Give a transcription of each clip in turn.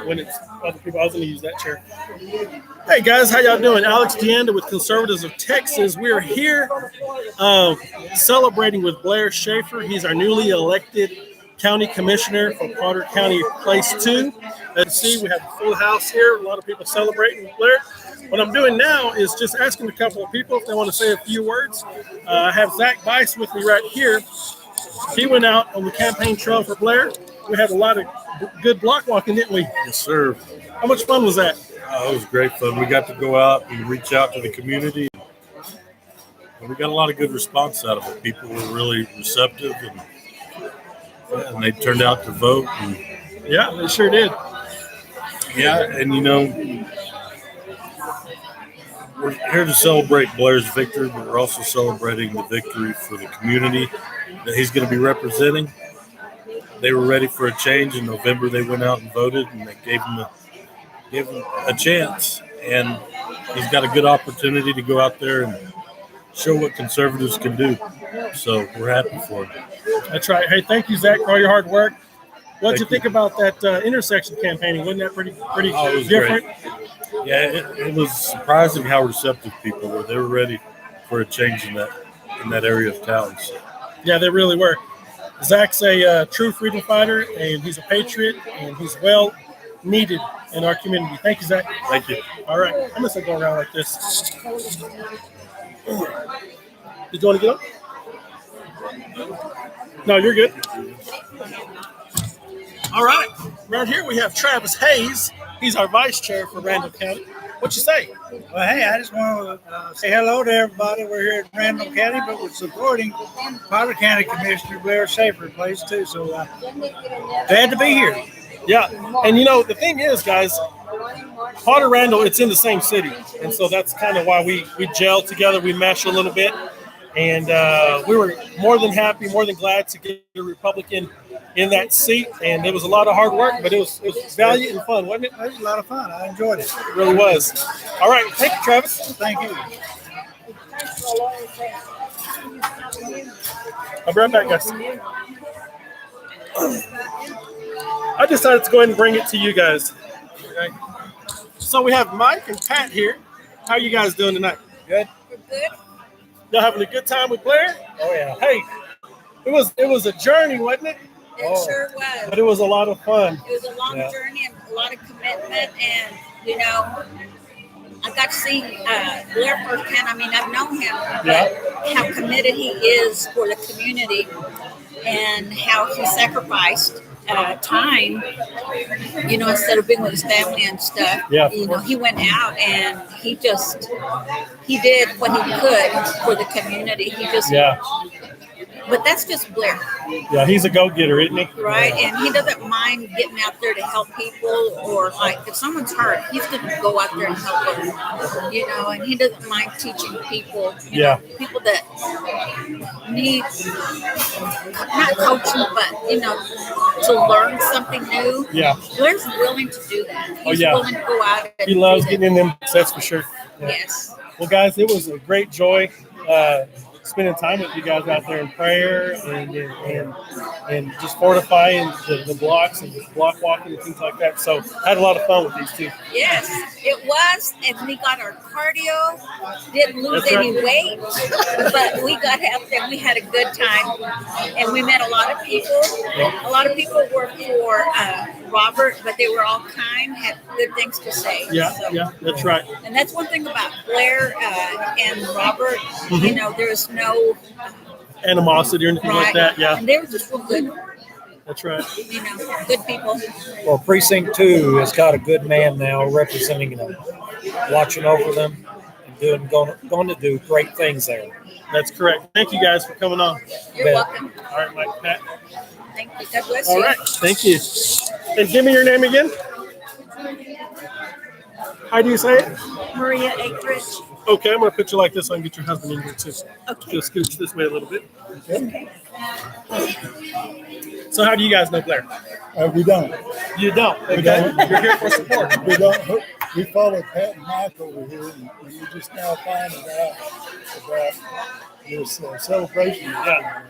when it's other people. I was going to use that chair. Hey guys, how y'all doing? Alex Deanda with Conservatives of Texas. We are here celebrating with Blair Schaffer. He's our newly elected county commissioner for Potter County Place 2. As you see, we have a full house here. A lot of people celebrating with Blair. What I'm doing now is just asking a couple of people if they want to say a few words. I have Zach Bice with me right here. He went out on the campaign trail for Blair. We had a lot of good block walking, didn't we? Yes, sir. How much fun was that? It was great fun. We got to go out and reach out to the community. And we got a lot of good response out of it. People were really receptive, and they turned out to vote. And, yeah, they sure did. Yeah, and we're here to celebrate Blair's victory, but we're also celebrating the victory for the community that he's going to be representing. They were ready for a change in November. They went out and voted, and they gave him a chance. And he's got a good opportunity to go out there and show what conservatives can do. So we're happy for him. That's right. Hey, thank you, Zach, for all your hard work. What did you think about that intersection campaigning? Wasn't that pretty it was different? Great. Yeah, it was surprising how receptive people were. They were ready for a change in that area of town. So. Yeah, they really were. Zach's a true freedom fighter, and he's a patriot, and he's well needed in our community. Thank you, Zach. Thank you. All right, I'm just gonna go around like this. Did you want to get up? No, you're good. All right, right here we have Travis Hayes. He's our vice chair for Randall County. What you say? Well, hey, I just want to say hello to everybody. We're here at Randall County, but we're supporting Potter County Commissioner Blair Schaffer, Place 2. So glad to be here. Yeah, and the thing is, guys, Potter Randall, it's in the same city, and so that's kind of why we gel together. We mesh a little bit, and we were more than happy, more than glad to get a Republican in that seat, and it was a lot of hard work, but it was valiant and fun, wasn't it? It was a lot of fun. I enjoyed it. It really was. All right, thank you, Travis. Thank you. I'll be right back, guys. I decided to go ahead and bring it to you guys. Okay. So we have Mike and Pat here. How are you guys doing tonight? Good. We're good. Y'all having a good time with Blair? Oh, yeah. Hey, it was a journey, wasn't it? It sure was. But it was a lot of fun. It was a long journey and a lot of commitment. And, I got to see Blair firsthand. I mean, I've known him, but how committed he is for the community and how he sacrificed time, instead of being with his family and stuff. Yeah. He went out and he did what he could for the community. But that's just Blair. Yeah, he's a go-getter, isn't he? Right, and he doesn't mind getting out there to help people, or if someone's hurt, he's going to go out there and help them, and he doesn't mind teaching people, people that need, not coaching, but, to learn something new. Yeah. Blair's willing to do that. He's willing to go out and he loves getting in them, that's for sure. Yeah. Yes. Well, guys, it was a great joy spending time with you guys out there in prayer and just fortifying the blocks and block walking and things like that. So I had a lot of fun with these two. Yes, it was. And we got our cardio, didn't lose any weight, but we got out there. We had a good time, and we met a lot of people. A lot of people were for Robert, but they were all kind, had good things to say. Yeah, that's right. And that's one thing about Blair and Robert. There's no animosity or anything like that. Yeah, and they were just real good. That's right. Good people. Well, Precinct 2 has got a good man now representing them, watching over them, and going to do great things there. That's correct. Thank you guys for coming on. You're welcome. All right, Mike, Pat. Thank you. God bless you. All right, thank you. And give me your name again. How do you say it? Maria Akridge. Okay, I'm going to put you like this so I can get your husband in here too. Okay. Just scooch this way a little bit. Okay. So how do you guys know Blair? We don't. You don't? Okay. You're here for support. We don't. We follow Pat and Mike over here, and we just now finding out about this celebration. Yeah.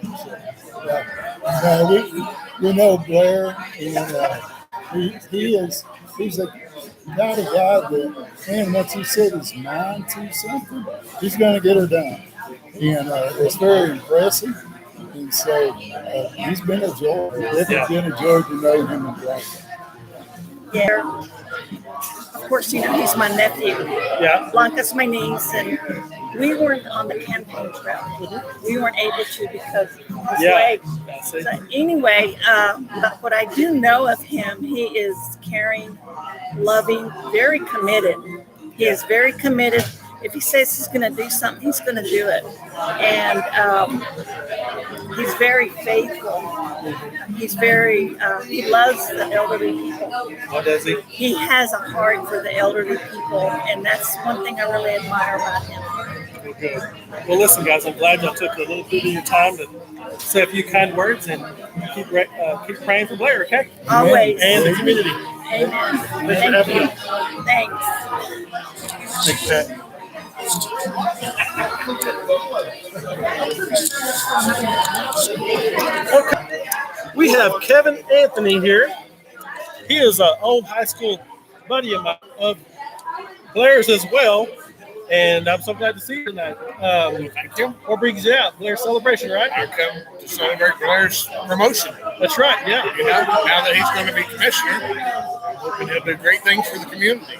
We know Blair, and he is he's a kind of guy that, man, once he set his mind to something, he's going to get her done. And it's very impressive. And so he's been a joy. It's been a joy to know him and Blanca. Yeah. Of course, he's my nephew. Yeah. Blanca's my niece, and we weren't on the campaign trail. Mm-hmm. We weren't able to because of his leg. So anyway, but what I do know of him, he is caring, loving, very committed. He is very committed. If he says he's going to do something, he's going to do it. And he's very faithful. He's very, he loves the elderly people. How does he? He has a heart for the elderly people, and that's one thing I really admire about him. Good. Well, listen, guys, I'm glad y'all took a little bit of your time to say a few kind words and keep praying for Blair, okay? Always. And the community. Amen. Thank you. Thanks. Thanks, Pat. Okay. We have Kevin Anthony here. He is an old high school buddy of mine, of Blair's as well, and I'm so glad to see you tonight. Thank you. What brings you out? Blair's celebration, right? I come to celebrate Blair's promotion. That's right, yeah. You know, now that he's going to be commissioner, hoping he'll do great things for the community.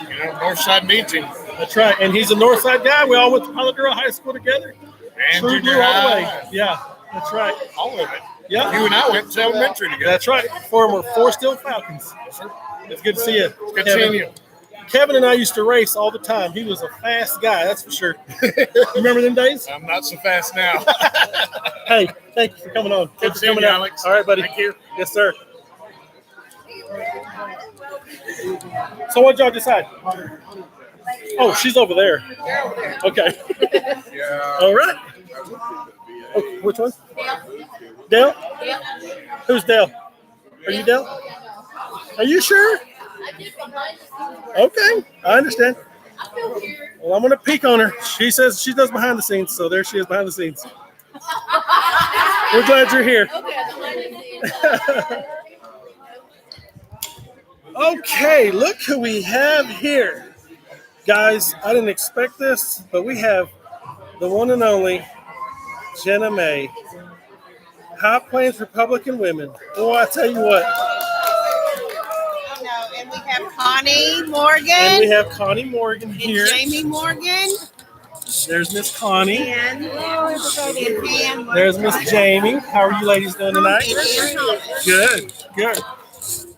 You know, Northside needs him. That's right, and he's a Northside guy. We all went to Palladuro High School together. And True junior blue all the way. high. Yeah, that's right. All of it. Yeah. You and I went to elementary together. That's right. Former Forestill Falcons. It's good to see you. Good seeing you. Kevin and I used to race all the time. He was a fast guy, that's for sure. You remember them days? I'm not so fast now. Hey, thank you for coming on. Good for seeing coming you, out. Alex. All right, buddy. Thank you. Yes, sir. So what y'all decide? Oh, she's over there. Okay. Yeah. All right. Okay, which one? Dale? Who's Dale? Are you Dale? Are you sure? Okay, I understand. Well, I'm going to peek on her. She says she does behind the scenes, so there she is behind the scenes. We're glad you're here. Okay, look who we have here. Guys, I didn't expect this, but we have the one and only Jenna May, High Plains Republican Women. Oh, I tell you what. And we have Connie Morgan. And we have Connie Morgan here. And Jamie Morgan. There's Miss Connie. And Pam. There's Miss Jamie. How are you ladies doing tonight? Good, good.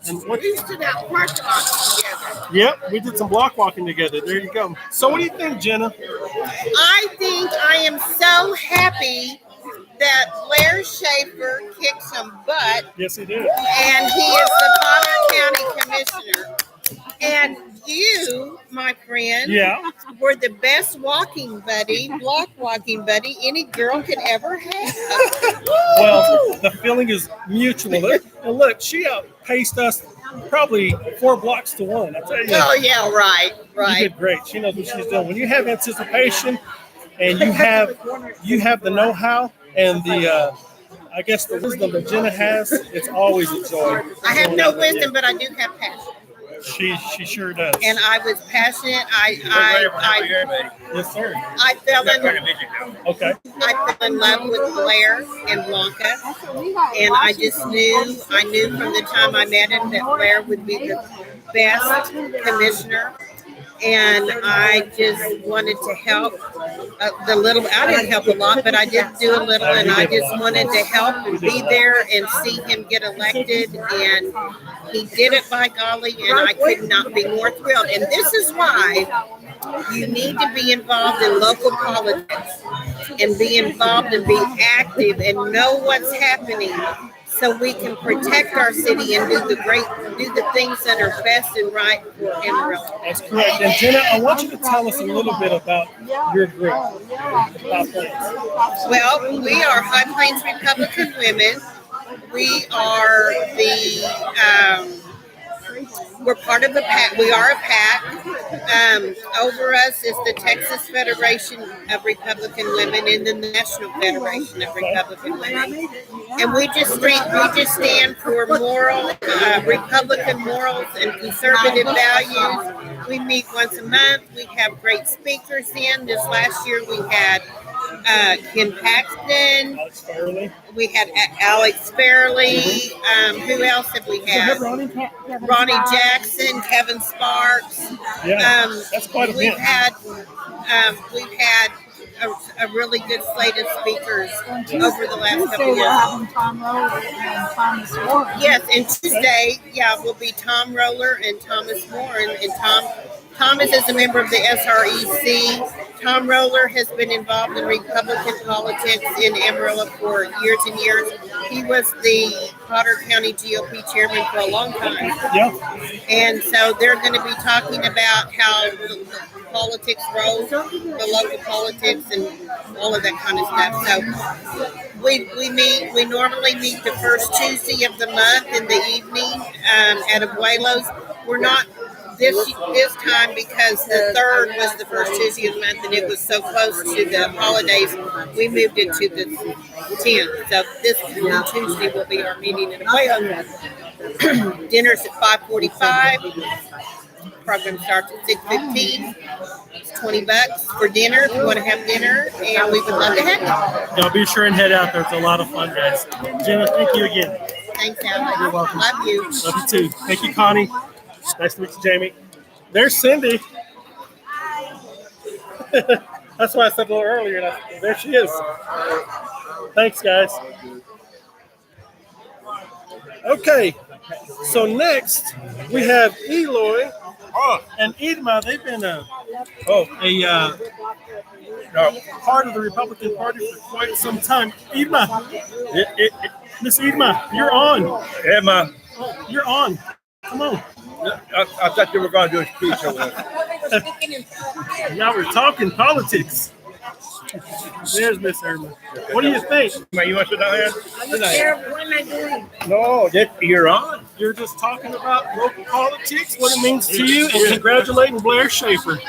And what? We used to that park walk together. Yep, we did some block walking together. There you go. So what do you think, Jenna? I think I am so happy that Blair Schaffer kicked some butt. Yes, he did. And he is the Potter County Commissioner. And you, my friend, were the best block walking buddy any girl could ever have. Well, the feeling is mutual. And look, she outpaced us probably 4 blocks to 1. I tell you. Oh, yeah, right. You did great. She knows what she's doing. When you have anticipation and you have the know-how and the I guess the wisdom that Jenna has, it's always a joy. I have no wisdom, but I do have passion. She sure does. And I was passionate. Yes, sir. I fell in love with Blair and Blanca, and I knew from the time I met him that Blair would be the best commissioner. And I just wanted to help the little. I didn't help a lot, but I did do a little, and I just wanted to help and be there and see him get elected. And he did it, by golly, and I could not be more thrilled. And this is why you need to be involved in local politics and be involved and be active and know what's happening, so we can protect our city and do the things that are best and right for Amarillo. That's correct. And Jenna, I want you to tell us a little bit about your group. Well, we are High Plains Republican Women. We are the we're part of a PAC. We are a PAC. Over us is the Texas Federation of Republican Women and the National Federation of Republican Women. And we just stand for moral, Republican morals and conservative values. We meet once a month. We have great speakers in. This last year we had Ken Paxton. We had Alex Fairley. Who else have we had? Ronnie Jackson, Kevin Sparks. That's quite a bit. We've had a really good slate of speakers over the last couple of years. Tom Roller and Thomas Warren. Yes, and Tuesday, will be Tom Roller and Thomas Warren. And Thomas is a member of the SREC. Tom Roller has been involved in Republican politics in Amarillo for years and years. He was the Potter County GOP chairman for a long time. And so they're going to be talking about how the politics rolls, the local politics, and all of that kind of stuff. So we normally meet the first Tuesday of the month in the evening at Abuelo's. We're not this time because the 3rd was the first Tuesday of the month and it was so close to the holidays. We moved it to the 10th. So this Tuesday will be our meeting at Abuelo's. Dinner's at 5:45. Program starts at 6:15. It's $20 for dinner if you want to have dinner, and we would love to have you. Y'all be sure and head out there. It's a lot of fun, guys. Jenna, thank you again. Thanks, Alex. You're welcome. Love you. Love you too. Thank you, Connie. Nice to meet you, Jamie. There's Cindy. That's why I said a little earlier. There she is. Thanks, guys. Okay, so next we have Eloy and Idma. They've been a part of the Republican Party for quite some time. Idma, Miss Idma, you're on. Yeah, man. You're on. Come on. I thought you were going to do a speech over there. Now we're talking politics. There's Miss Irma. What do you think? Man, you want to sit down here? What am I doing? No, you're on. You're just talking about local politics, what it means to you, and congratulating Blair Schaffer.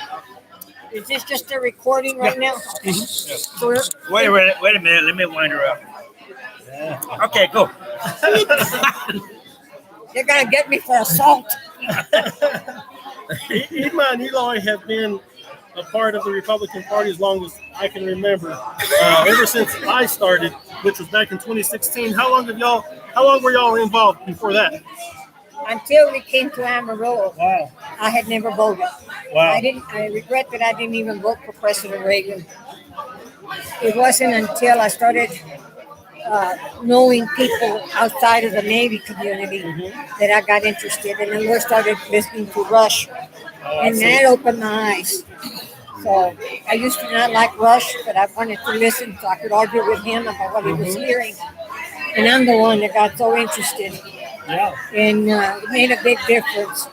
Is this just a recording right now? Wait a minute. Let me wind her up. Okay, go. They're going to get me for assault. Idma and Eloy have been a part of the Republican Party as long as I can remember. Ever since I started, which was back in 2016. How long were y'all involved before that? Until we came to Amarillo, Wow. I had never voted. Wow. I regret that I didn't even vote for President Reagan. It wasn't until I started knowing people outside of the Navy community that I got interested, and then we started listening to Rush, and that opened my eyes. So I used to not like Rush, but I wanted to listen so I could argue with him about what he was hearing, and I'm the one that got so interested, and it made a big difference.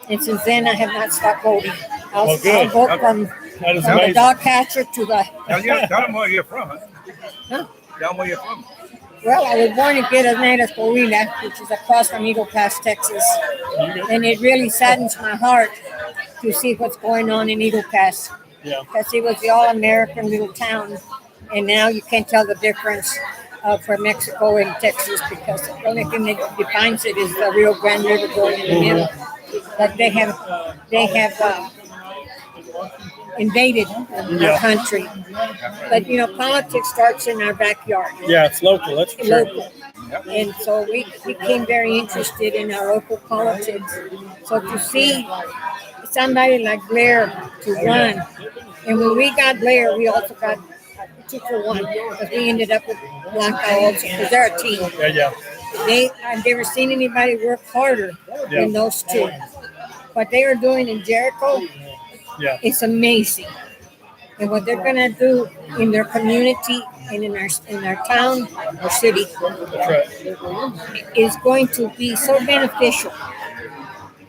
And since then, I have not stopped voting. I'll vote from the dog catcher to the. Tell them where you're from. Huh? Tell them where you're from. Well, I was born in Piedras Coahuila, which is across from Eagle Pass, Texas. And it really saddens my heart to see what's going on in Eagle Pass. Because it was the all-American little town. And now you can't tell the difference from Mexico and Texas because the only thing that defines it is the Rio Grande River going in the middle. But they have invaded our country. But, politics starts in our backyard. Yeah, it's local. That's for sure. Local. And so we became very interested in our local politics. So to see somebody like Blair to run, and when we got Blair, we also got 2-for-1 because we ended up with Blanca also because they're a team. I've never seen anybody work harder than those two. What they are doing in Jericho, it's amazing. And what they're going to do in their community and in our town or city is going to be so beneficial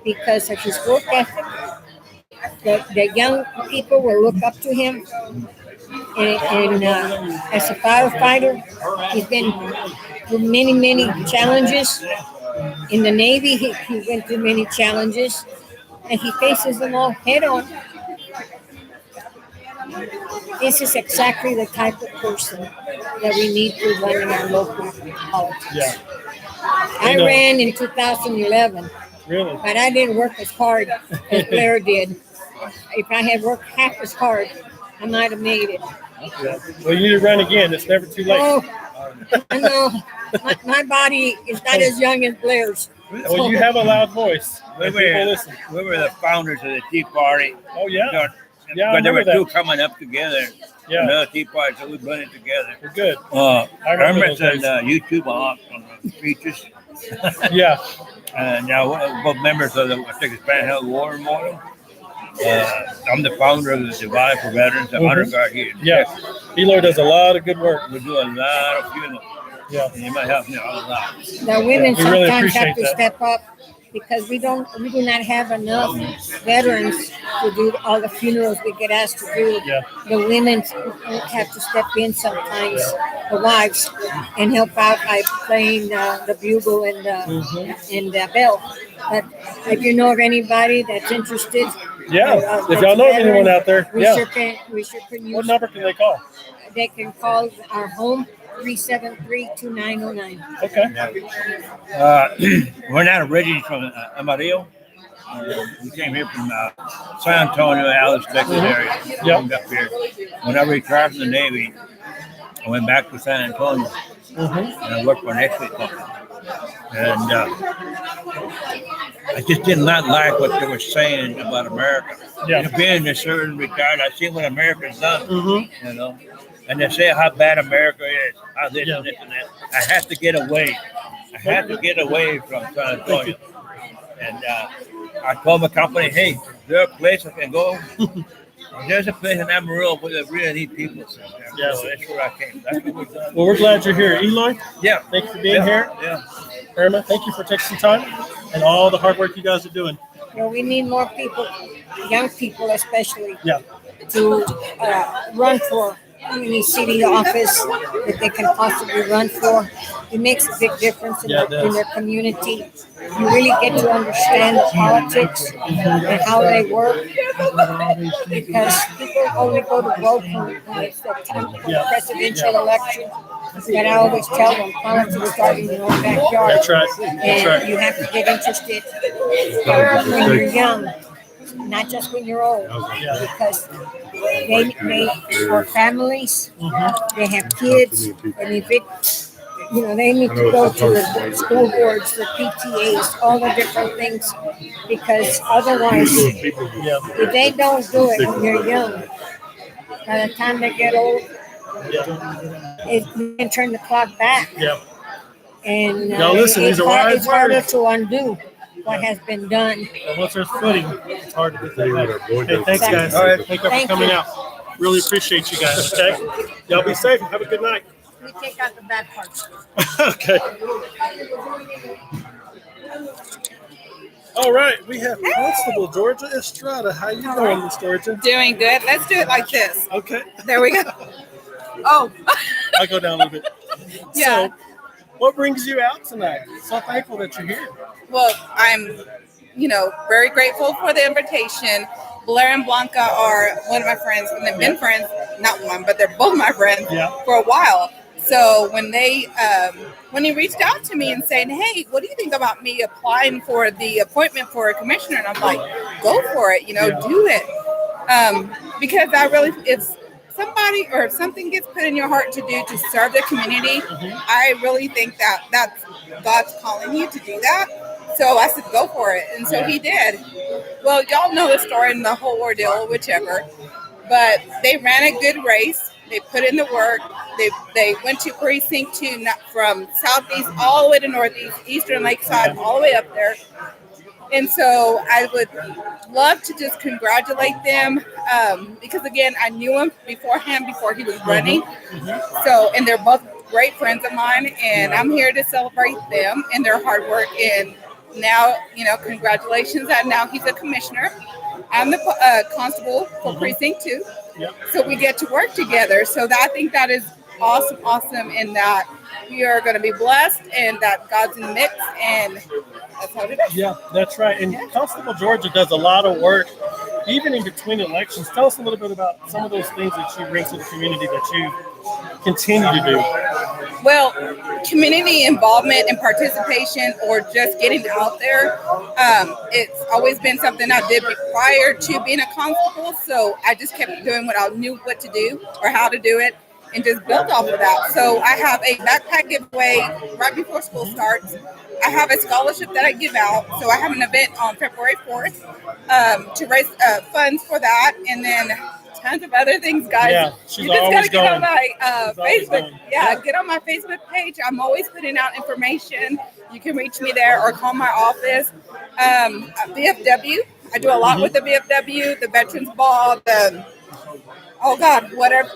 because of his work ethic. The young people will look up to him. And as a firefighter, he's been through many, many challenges. In the Navy, he went through many challenges, and he faces them all head on. This is exactly the type of person that we need to run in our local politics. Yeah. I ran in 2011. Really? But I didn't work as hard as Blair did. If I had worked half as hard, I might have made it. Yeah. Well, you need to run again. It's never too late. Oh, I know. My body is not as young as Blair's. Well, you have a loud voice. We And people listen. were the founders of the Tea Party. Oh, yeah. Yeah, I But there were remember two that. coming up together. Yeah. Another Tea Party, so we put it together. We're good. I remember remember those on days. YouTube a lot on the speeches. Yeah. Now, both members of the Spanish Hell War Memorial. I'm the founder of the Divide for Veterans, the honor guard here. Yeah. Eloy does a lot of good work. We do a lot of funerals. Yeah. And you might help me out a lot. The women we really sometimes have appreciate to that. step up because we do not have enough veterans to do all the funerals we get asked to do. Yeah. The women have to step in sometimes, the wives, and help out by playing the bugle and the bell. But if you know of anybody that's interested, Yeah. If y'all know of anyone out there, we yeah. sure can use. What number can they call? They can call our home 373-2909. Okay. We're not originally from Amarillo. We came here from San Antonio, Alice, Texas area. Moved up here. When I retired from the Navy, I went back to San Antonio and I worked for an export company. And I just did not like what they were saying about America. Yeah. You know, being a certain retired, I see what America's done. You know, and they say how bad America is, how this and this and that. I have to get away. I have to get away from San Antonio. And I told my company, hey, is there a place I can go? There's a place in Amarillo where they really need people. So that's where I came. That's what we've done. Well, we're glad you're here. Eloy, Yeah. thank you for being here. Yeah. Irma, thank you for taking some time and all the hard work you guys are doing. Well, we need more people, young people especially, Yeah. to run for any city office that they can possibly run for. It makes a big difference in their community. You really get to understand politics and how they work, because people only go to vote when it's the time for the presidential election. But I always tell them politics start in your own backyard. That's right. And you have to get interested when you're young, not just when you're old, because they are families, they have kids, and if it, they need to go to the school boards, the PTAs, all the different things, because otherwise, if they don't do it when they're young, by the time they get old, you can turn the clock back. Yeah. And Now listen, these are wise it's harder words. to undo what has been done. And once there's footing, it's hard to get that back. Hey, thanks, guys. All right. Thank you for Thank coming you. out. Really appreciate you guys, okay? Y'all be safe. Have a good night. We take out the bad parts. Okay. All right, we have Constable Georgia Estrada. How you doing, Miss Georgia? Doing good. Let's do it like this. Okay. There we go. Oh, I'll go down a little bit. Yeah. So, what brings you out tonight? So thankful that you're here. well, I'm, very grateful for the invitation. Blair and Blanca are one of my friends, and they've been friends, not one, but they're both my friends for a while. So when when he reached out to me and saying, hey, what do you think about me applying for the appointment for a commissioner? And I'm like, go for it, do it. Because it's somebody or something gets put in your heart to do to serve the community. I really think that's God's calling you to do that. So I said, go for it. And so he did. Well, y'all know the story and the whole ordeal, whichever. But they ran a good race. They put in the work. They went to precinct 2 from southeast all the way to northeast, eastern lakeside, all the way up there. And so I would love to just congratulate them because, again, I knew him beforehand before he was running. So, and they're both great friends of mine, and I'm here to celebrate them and their hard work. And now, congratulations. And now he's a commissioner. I'm the constable for precinct 2. So we get to work together. So I think that is awesome, and that we are going to be blessed, and that God's in the mix, and that's how it is. Yeah, that's right. And Constable Georgia does a lot of work, even in between elections. Tell us a little bit about some of those things that she brings to the community that you continue to do. Well, community involvement and participation, or just getting out there, it's always been something I did prior to being a constable. So I just kept doing what I knew what to do or how to do it, and just built off of that. So I have a backpack giveaway right before school starts. I have a scholarship that I give out. So I have an event on February 4th to raise funds for that, and then tons of other things, guys. Yeah, she's you just always gotta get on going. my Facebook. Yeah, get on my Facebook page. I'm always putting out information. You can reach me there or call my office. VFW. I do a lot with the VFW, the Veterans Ball,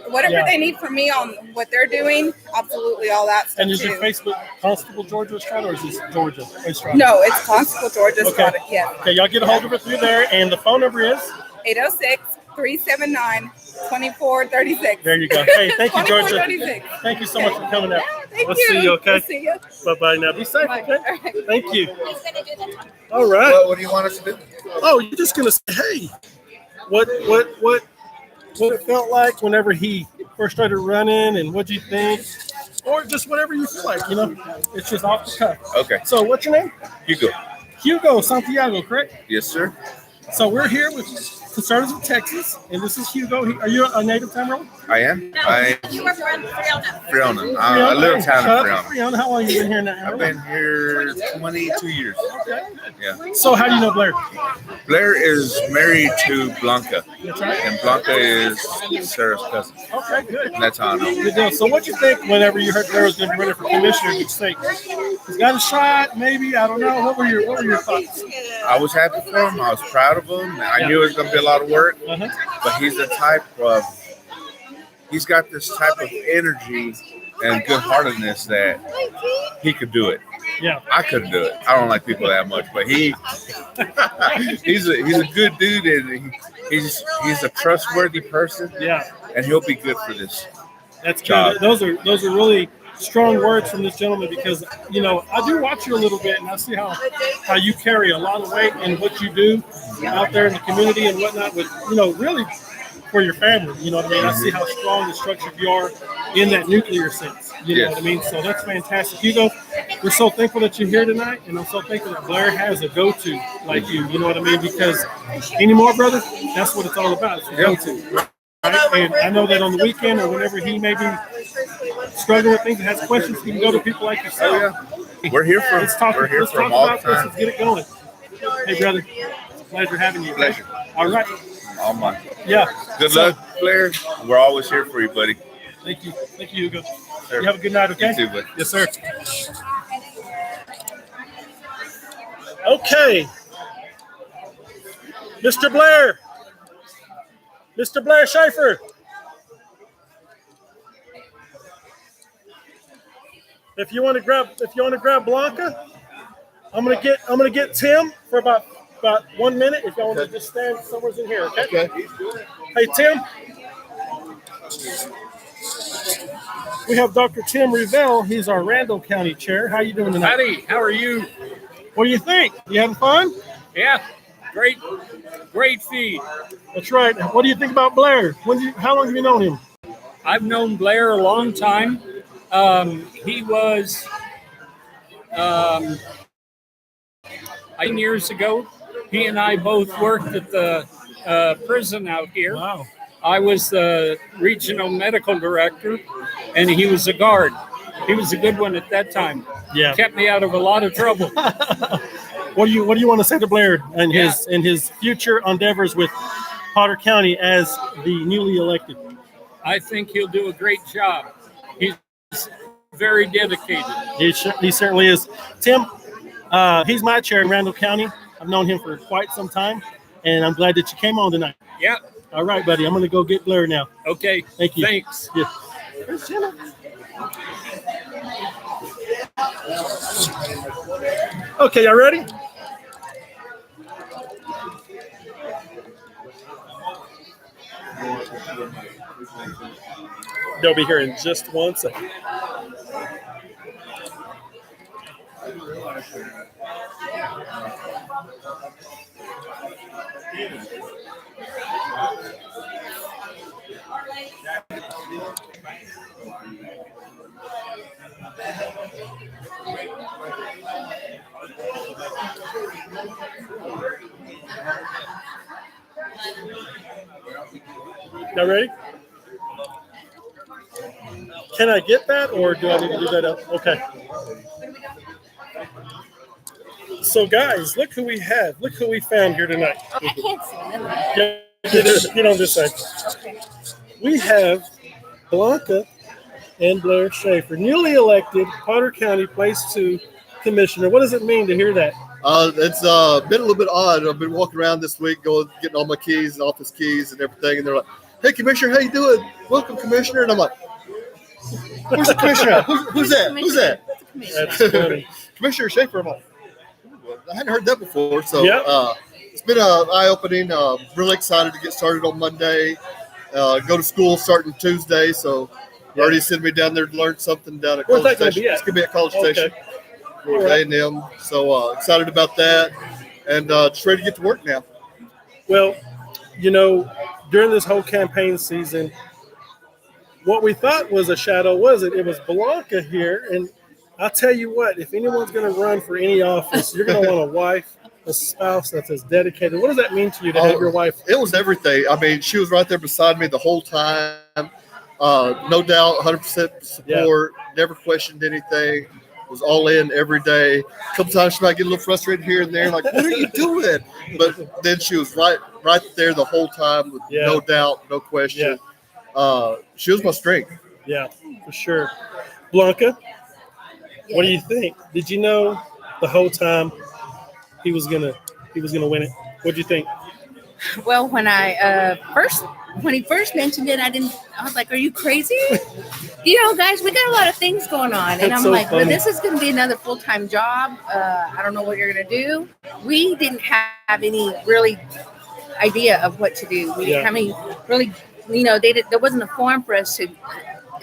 whatever they need from me on what they're doing. Absolutely, all that stuff. And is too. your Facebook Constable Georgia Estrada, or is this Georgia Estrada? No, it's Constable Georgia Estrada. Yeah. Okay, y'all get a hold of her through there, and the phone number is 806-379-2436. There you go. Hey, thank you, Georgia. 2436. Thank you so much for coming out. Thank We'll you. see you, okay? We'll see you. Bye-bye now. Be safe, Bye. okay? All right. Thank you. He's gonna do the talk. All right. What do you want us to do? Oh, you're just gonna say, hey, what it felt like whenever he first started running, and what'd you think, or just whatever you feel like. It's just off the cuff. Okay. So, what's your name? Hugo Santiago, correct? Yes, sir. So we're here with Conservatives of Texas, and this is Hugo. Are you a native Tim Ravel? I am. You were from Freona. Freona. A little town in Freona. Freona. How long have you been here now? I've been here 22 years. Okay. Yeah. So how do you know Blair? Blair is married to Blanca, That's right. and Blanca is Sarah's cousin. Okay, good. And that's how I know. Good deal. So what'd you think whenever you heard Blair was going to be running for commissioner? Did you say he's got a shot? Maybe, I don't know. What were your thoughts? I was happy for him. I was proud of him. I knew it was going to be a lot of work, but he's the type of, he's got this type of energy and good-heartedness that he could do it. Yeah, I couldn't do it. I don't like people that much, but he's a good dude, and he's a trustworthy person. Yeah, and he'll be good for this. That's job. good. Those are really strong words from this gentleman, because I do watch you a little bit, and I see how you carry a lot of weight in what you do out there in the community and whatnot, with really for your family. You know what I mean? I see how strong and structured you are in that nuclear sense. You know what I mean? So that's fantastic. Hugo, we're so thankful that you're here tonight, and I'm so thankful that Blair has a go-to like you. You know what I mean? Because anymore, brother, that's what it's all about. It's a go-to. Right? And I know that on the weekend or whenever he may be struggling with things and has questions, he can go to people like yourself. Oh, yeah. We're here for Let's talk all about the this. time. Let's get it going. Hey, brother. Pleasure having you. Pleasure. All right. All mine. Yeah. Good luck, Blair. We're always here for you, buddy. Thank you. Thank you, Hugo. Sir. You have a good night, okay? You too, buddy. Yes, sir. Okay. Mr. Blair. Mr. Blair Schaffer. If you want to grab Blanca, I'm gonna get Tim for about 1 minute. If y'all want to just stand somewhere in here, okay? Hey, Tim. We have Dr. Tim Ravel. He's our Randall County Chair. How you doing tonight? Howdy, how are you? What do you think? You having fun? Yeah, great feed. That's right. What do you think about Blair? How long have you known him? I've known Blair a long time. He was 9 years ago. He and I both worked at the prison out here. Wow. I was the regional medical director, and he was a guard. He was a good one at that time. Yeah. Kept me out of a lot of trouble. What do you want to say to Blair and his future endeavors with Potter County as the newly elected? I think he'll do a great job. He's very dedicated. He certainly is. Tim, he's my chair in Randall County. I've known him for quite some time, and I'm glad that you came on tonight. Yeah. All right, buddy. I'm going to go get Blair now. Okay. Thank you. Thanks. Yeah. Where's Jenna? Okay, y'all ready? They'll be here in just 1 second. Y'all ready? Can I get that, or do I need to do that up? Okay. So, guys, look who we have. Look who we found here tonight. I can't see them. Get on this side. Okay. We have Blanca and Blair Schaffer, newly elected Potter County Place 2 Commissioner. What does it mean to hear that? It's been a little bit odd. I've been walking around this week, getting all my keys and office keys and everything, and they're like, "Hey, Commissioner, how you doing? Welcome, Commissioner." And I'm like, "Where's the Commissioner? Who's that? Who's that?" That's funny. Commissioner Schaffer. I'm like, I hadn't heard that before. So Yep. It's been eye-opening. Really excited to get started on Monday. Go to school starting Tuesday, so already sent me down there to learn something down at Where's College that gonna Station. be at? It's going to be at College Okay. Station. All right. A&M. So excited about that, and just ready to get to work now. Well, you know, during this whole campaign season, what we thought was a shadow wasn't. It was Blanca here, and I'll tell you what, if anyone's going to run for any office, you're going to want a wife, a spouse that's as dedicated. What does that mean to you to have your wife? It was everything. I mean, she was right there beside me the whole time. No doubt, 100% support. Never questioned anything. Was all in every day. A couple times she might get a little frustrated here and there, like, "What are you doing?" But then she was right there the whole time with no doubt, no question. She was my strength. Yeah, for sure. Blanca, what do you think? Did you know the whole time he was gonna win it? What do you think? Well, when he first mentioned it, I was like, "Are you crazy?" You know, guys, we got a lot of things going on. And That's I'm so like, funny. well, this is going to be another full-time job. I don't know what you're going to do. We didn't have any really idea of what to do. We didn't have any really, you know, there wasn't a form for us to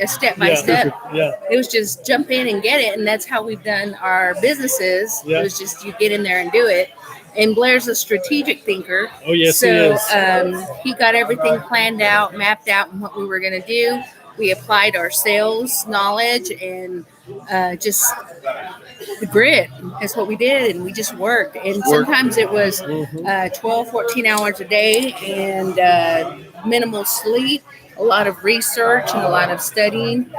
step by step. Yeah. It was just jump in and get it. And that's how we've done our businesses. Yeah. It was just you get in there and do it. And Blair's a strategic thinker. Oh, yes, so, he is. he got everything planned out, mapped out, and what we were going to do. We applied our sales knowledge and just the grit is what we did. And we just worked. And sometimes it was 12, 14 hours a day and minimal sleep, a lot of research and a lot of studying.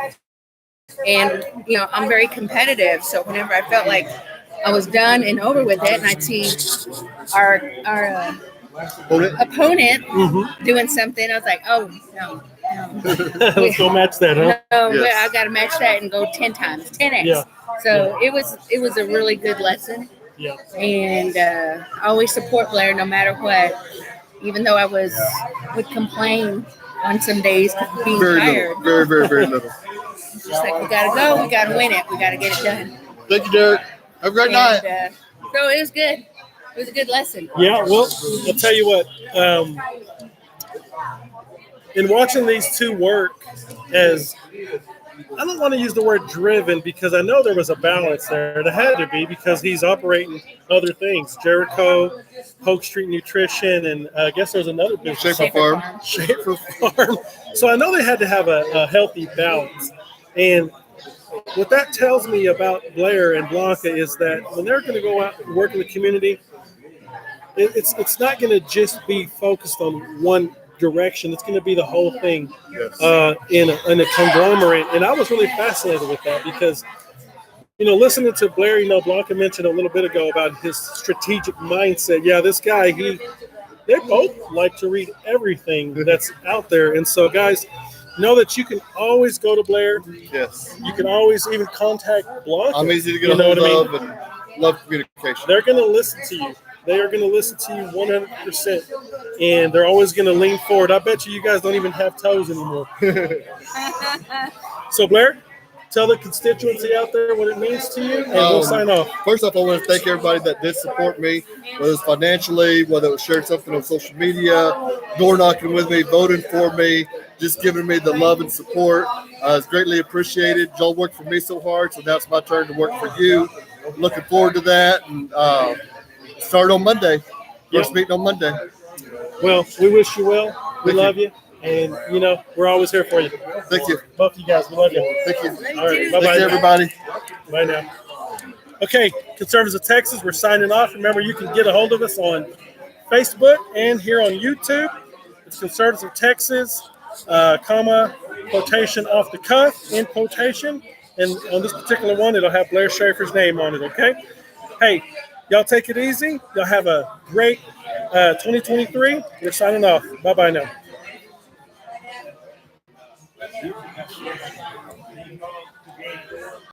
And, you know, I'm very competitive. So whenever I felt like I was done and over with it, and I'd see our opponent doing something, I was like, "Oh, no. Let's go match that, huh? No, I got to match that and go 10 times, 10x." Yeah. So it was a really good lesson. Yeah. And I always support Blair no matter what, even though I would complain on some days being Very tired. little. Very, very little. It's just like, we got to go. We got to win it. We got to get it done. Thank you, Derek. Have a great night. So it was good. It was a good lesson. Yeah, well, I'll tell you what. In watching these two work, as I don't want to use the word driven because I know there was a balance there. There had to be because he's operating other things, Jericho, Polk Street Nutrition, and I guess there's another business. Schaffer Farm. So I know they had to have a healthy balance. And what that tells me about Blair and Blanca is that when they're going to go out and work in the community, it's not going to just be focused on one direction. It's going to be the whole thing in a conglomerate. And I was really fascinated with that because, you know, listening to Blair, you know, Blanca mentioned a little bit ago about his strategic mindset. Yeah, this guy, they both like to read everything that's out there. And so, guys, know that you can always go to Blair. Yes. You can always even contact Blanca. I'm easy to get a hold of and love communication. They're going to listen to you. They are going to listen to you 100%. And they're always going to lean forward. I bet you guys don't even have toes anymore. So, Blair, tell the constituency out there what it means to you, and we'll sign off. First off, I want to thank everybody that did support me, whether it's financially, whether it was sharing something on social media, door knocking with me, voting for me, just giving me the love and support. It's greatly appreciated. Y'all worked for me so hard, so now it's my turn to work for you. Looking forward to that, and start on Monday. First meeting on Monday. Well, we wish you well. We love you. And, you know, we're always here for you. Thank you. Both of you guys. We love you. Thank you. All right. Bye-bye. Thank you, everybody. Bye now. Okay, Conservatives of Texas, we're signing off. Remember, you can get a hold of us on Facebook and here on YouTube. It's Conservatives of Texas, comma, quotation off the cuff, in quotation. And on this particular one, it'll have Blair Schaffer's name on it, okay? Hey, y'all take it easy. Y'all have a great 2023. We're signing off. Bye-bye now.